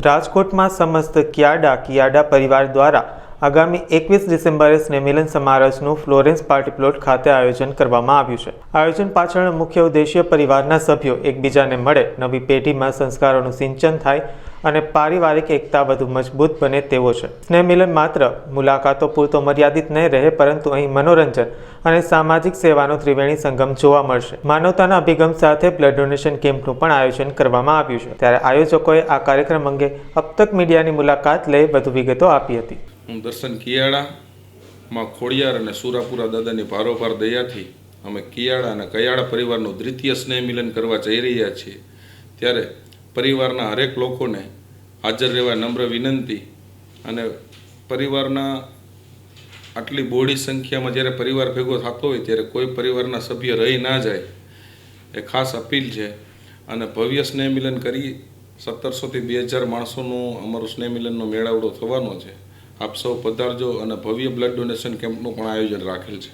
રાજકોટમાં સમસ્ત કિયાડા પરિવાર દ્વારા આગામી 21 ડિસેમ્બરે સ્નેહમિલન સમારોહનું ફ્લોરેન્સ પાર્ટી પ્લોટ ખાતે આયોજન કરવામાં આવ્યું છે। આયોજન પાછળનો મુખ્ય ઉદ્દેશ્ય પરિવારના સભ્યો એકબીજાને મળે, નવી પેઢીમાં સંસ્કારોનું સિંચન થાય અને પારિવારિક એકતા વધુ મજબૂત બને તેવો છે। સ્નેહમિલન માત્ર મુલાકાતો પૂરતો મર્યાદિત નહીં રહે, પરંતુ અહીં મનોરંજન અને સામાજિક સેવાનો ત્રિવેણી સંગમ જોવા મળશે। માનવતાના અભિગમ સાથે બ્લડ ડોનેશન કેમ્પનું પણ આયોજન કરવામાં આવ્યું છે, ત્યારે આયોજકોએ આ કાર્યક્રમ અંગે અબતક મીડિયાની મુલાકાત લઈ વધુ વિગતો આપી હતી। હું દર્શન કિયાળામાં ખોડિયાર અને સુરાપુરા દાદાની ભારોભાર દયાથી અમે કિયાળા અને કયાળા પરિવારનું દ્વિતીય સ્નેહ મિલન કરવા જઈ રહ્યા છીએ, ત્યારે પરિવારના હરેક લોકોને હાજર રહેવા નમ્ર વિનંતી અને પરિવારના આટલી બહોળી સંખ્યામાં જ્યારે પરિવાર ભેગો થતો હોય ત્યારે કોઈ પરિવારના સભ્ય રહી ના જાય એ ખાસ અપીલ છે। અને ભવ્ય સ્નેહ મિલન કરી 1700 થી 2000 માણસોનું અમારું સ્નેહ મિલનનો મેળાવડો થવાનો છે। આપ સૌ પધારજો અને ભવ્ય બ્લડ ડોનેશન કેમ્પનું પણ આયોજન રાખેલ છે।